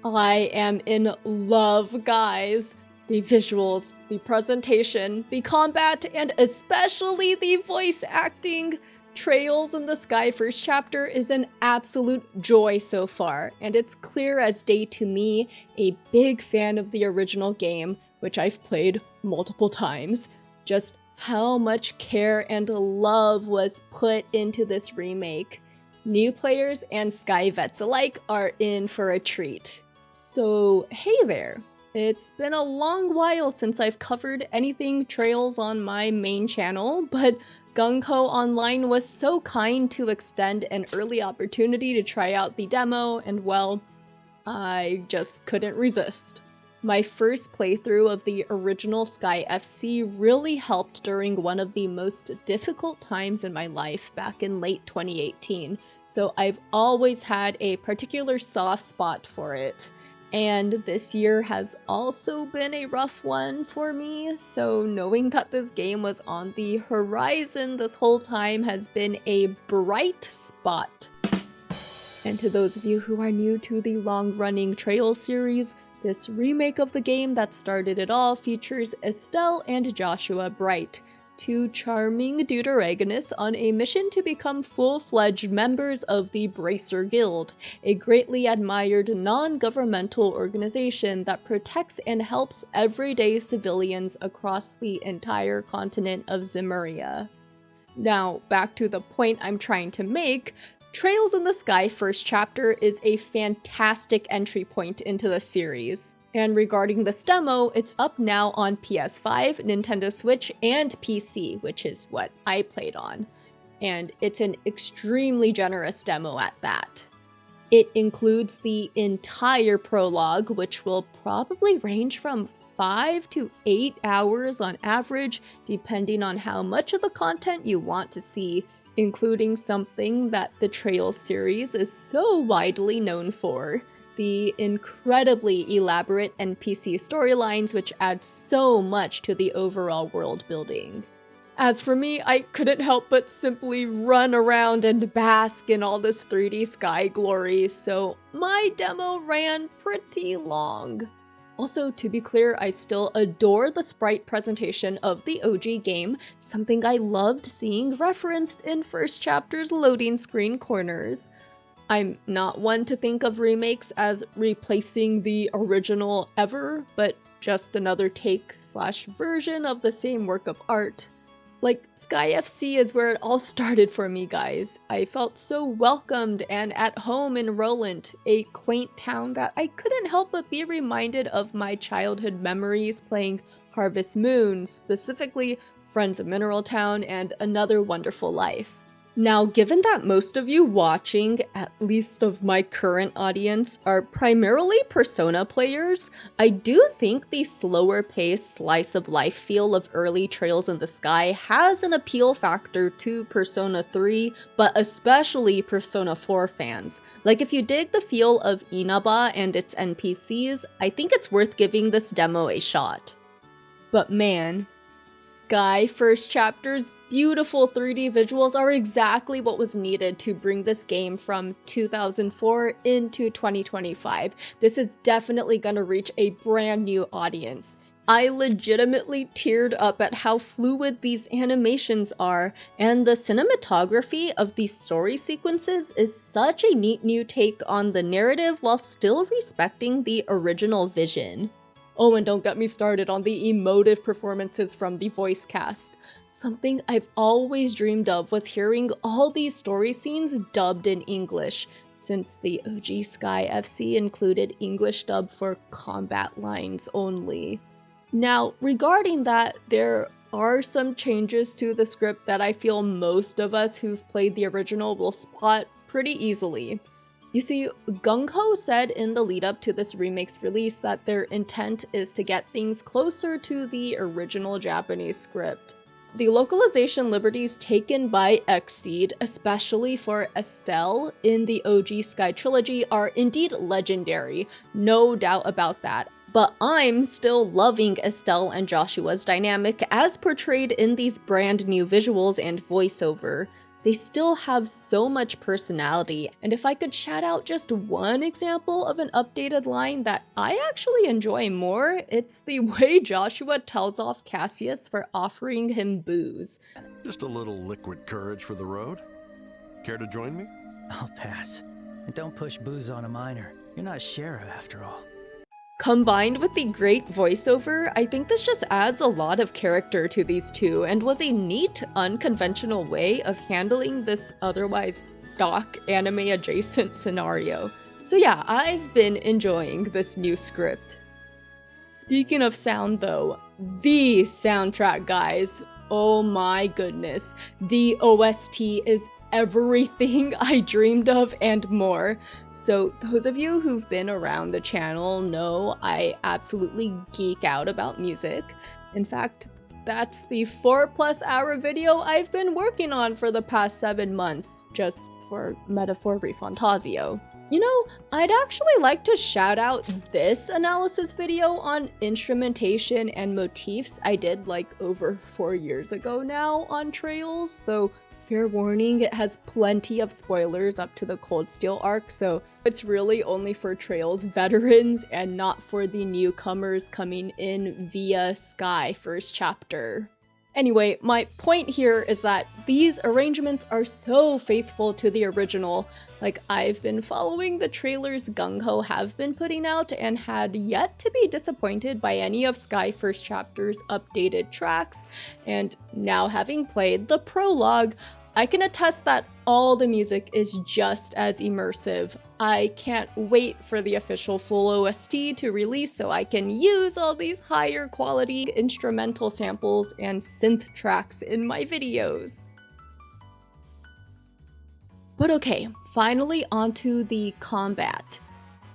I am in love, guys. The visuals, the presentation, the combat, and especially the voice acting. Trails in the Sky first chapter is an absolute joy so far, and it's clear as day to me, a big fan of the original game, which I've played multiple times, just how much care and love was put into this remake. New players and Sky vets alike are in for a treat. So hey there, it's been a long while since I've covered anything Trails on my main channel, but Gung Ho Online was so kind to extend an early opportunity to try out the demo, and well, I just couldn't resist. My first playthrough of the original Sky FC really helped during one of the most difficult times in my life back in late 2018, so I've always had a particular soft spot for it. And this year has also been a rough one for me, so knowing that this game was on the horizon this whole time has been a bright spot. And to those of you who are new to the long-running Trails series, this remake of the game that started it all features Estelle and Joshua Bright, two charming deuteragonists on a mission to become full-fledged members of the Bracer Guild, a greatly admired non-governmental organization that protects and helps everyday civilians across the entire continent of Zemuria. Now, back to the point I'm trying to make, Trails in the Sky first chapter is a fantastic entry point into the series. And regarding this demo, it's up now on PS5, Nintendo Switch, and PC, which is what I played on. And it's an extremely generous demo at that. It includes the entire prologue, which will probably range from 5 to 8 hours on average, depending on how much of the content you want to see, including something that the Trails series is so widely known for. The incredibly elaborate NPC storylines, which add so much to the overall world building. As for me, I couldn't help but simply run around and bask in all this 3D sky glory, so my demo ran pretty long. Also, to be clear, I still adore the sprite presentation of the OG game, something I loved seeing referenced in first chapter's loading screen corners. I'm not one to think of remakes as replacing the original ever, but just another take/version of the same work of art. Like, Sky FC is where it all started for me, guys. I felt so welcomed and at home in Rolent, a quaint town that I couldn't help but be reminded of my childhood memories playing Harvest Moon, specifically Friends of Mineral Town and Another Wonderful Life. Now, given that most of you watching, at least of my current audience, are primarily Persona players, I do think the slower-paced slice-of-life feel of early Trails in the Sky has an appeal factor to Persona 3, but especially Persona 4 fans. Like, if you dig the feel of Inaba and its NPCs, I think it's worth giving this demo a shot. But man, Sky First Chapter's beautiful 3D visuals are exactly what was needed to bring this game from 2004 into 2025. This is definitely gonna reach a brand new audience. I legitimately teared up at how fluid these animations are, and the cinematography of these story sequences is such a neat new take on the narrative while still respecting the original vision. Oh, and don't get me started on the emotive performances from the voice cast. Something I've always dreamed of was hearing all these story scenes dubbed in English, since the OG Sky FC included English dub for combat lines only. Now, regarding that, there are some changes to the script that I feel most of us who've played the original will spot pretty easily. You see, Gung Ho said in the lead up to this remake's release that their intent is to get things closer to the original Japanese script. The localization liberties taken by Xseed, especially for Estelle in the OG Sky trilogy, are indeed legendary, no doubt about that. But I'm still loving Estelle and Joshua's dynamic as portrayed in these brand new visuals and voiceover. they still have so much personality, and if I could shout out just one example of an updated line that I actually enjoy more, it's the way Joshua tells off Cassius for offering him booze. Just a little liquid courage for the road. Care to join me? I'll pass. And don't push booze on a minor. You're not sheriff after all. Combined with the great voiceover, I think this just adds a lot of character to these two and was a neat, unconventional way of handling this otherwise stock anime-adjacent scenario. So yeah, I've been enjoying this new script. Speaking of sound though, the soundtrack, guys. Oh my goodness. The OST is everything I dreamed of and more. So those of you who've been around the channel know I absolutely geek out about music. In fact, that's the 4+ hour video I've been working on for the past 7 months, just for Metaphor Refantasio. You know, I'd actually like to shout out this analysis video on instrumentation and motifs I did like over 4 years ago now on Trails, though fair warning, it has plenty of spoilers up to the Cold Steel arc, so it's really only for Trails veterans and not for the newcomers coming in via Sky first chapter. Anyway, my point here is that these arrangements are so faithful to the original. Like, I've been following the trailers gung-ho have been putting out and had yet to be disappointed by any of Sky First Chapter's updated tracks, and now having played the prologue, I can attest that all the music is just as immersive. I can't wait for the official full OST to release so I can use all these higher quality instrumental samples and synth tracks in my videos. But okay, finally onto the combat.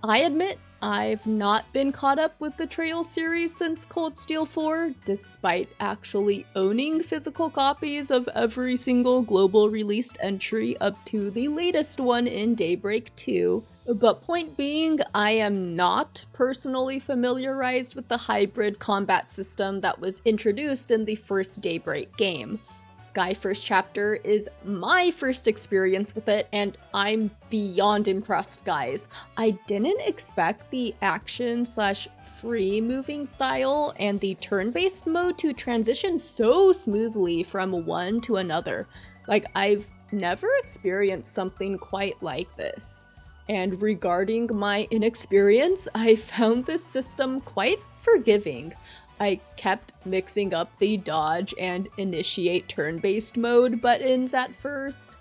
I admit I've not been caught up with the Trails series since Cold Steel 4, despite actually owning physical copies of every single global released entry up to the latest one in Daybreak 2. But point being, I am not personally familiarized with the hybrid combat system that was introduced in the first Daybreak game. Sky First Chapter is my first experience with it, and I'm beyond impressed, guys. I didn't expect the action/free moving style and the turn-based mode to transition so smoothly from one to another. Like, I've never experienced something quite like this. And regarding my inexperience, I found this system quite forgiving. I kept mixing up the dodge and initiate turn-based mode buttons at first,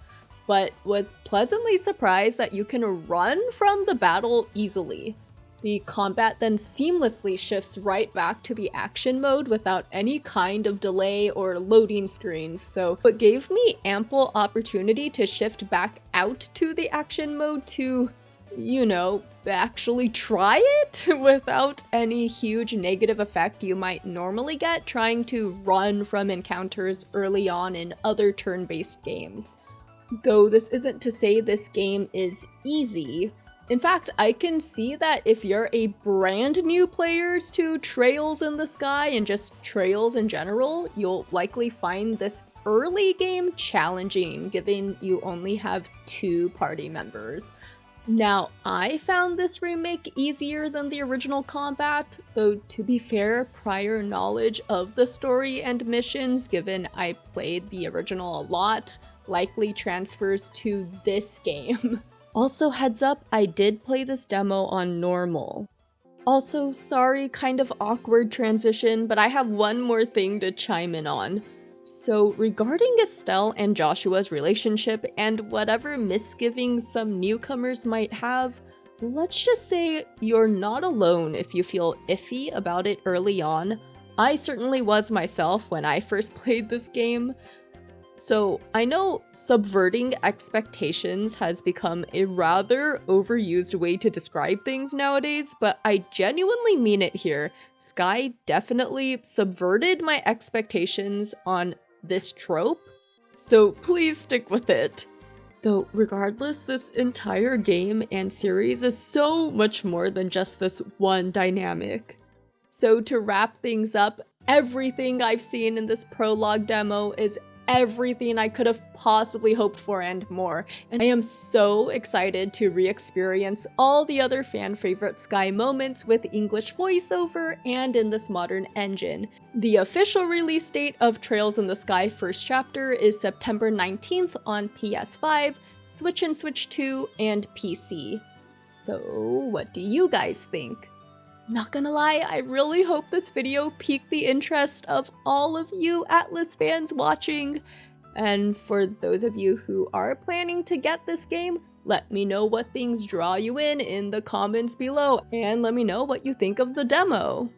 but was pleasantly surprised that you can run from the battle easily. The combat then seamlessly shifts right back to the action mode without any kind of delay or loading screens, so it gave me ample opportunity to shift back out to the action mode to, you know, actually try it without any huge negative effect you might normally get trying to run from encounters early on in other turn-based games. Though this isn't to say this game is easy. In fact, I can see that if you're a brand new player to Trails in the Sky and just Trails in general, you'll likely find this early game challenging, given you only have 2 party members. Now, I found this remake easier than the original combat, though to be fair, prior knowledge of the story and missions, given I played the original a lot, likely transfers to this game. Also, heads up, I did play this demo on normal. Also, sorry, kind of awkward transition, but I have one more thing to chime in on. So, regarding Estelle and Joshua's relationship and whatever misgivings some newcomers might have, let's just say you're not alone if you feel iffy about it early on. I certainly was myself when I first played this game. So, I know subverting expectations has become a rather overused way to describe things nowadays, but I genuinely mean it here. Sky definitely subverted my expectations on this trope, so please stick with it. Though regardless, this entire game and series is so much more than just this one dynamic. So to wrap things up, everything I've seen in this prologue demo is everything I could have possibly hoped for and more, and I am so excited to re-experience all the other fan favorite Sky moments with English voiceover and in this modern engine. The official release date of Trails in the Sky First Chapter is September 19th on PS5, Switch and Switch 2, and PC. So what do you guys think? Not gonna lie, I really hope this video piqued the interest of all of you Atlas fans watching. And for those of you who are planning to get this game, let me know what things draw you in the comments below, and let me know what you think of the demo.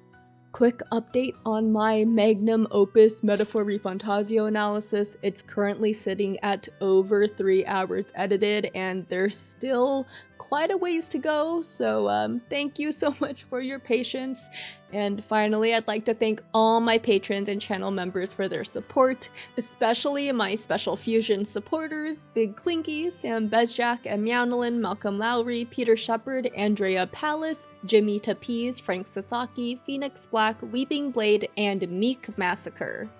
Quick update on my magnum opus Metaphor Refantasio analysis. It's currently sitting at over 3 hours edited, and there's still quite a ways to go, so thank you so much for your patience. And finally, I'd like to thank all my patrons and channel members for their support, especially my Special Fusion supporters, Big Clinky, Sam Bezjak, M. Yaunalin, Malcolm Lowry, Peter Shepard, Andrea Palace, Jimmy Tapiz, Frank Sasaki, Phoenix Black, Weeping Blade, and Meek Massacre.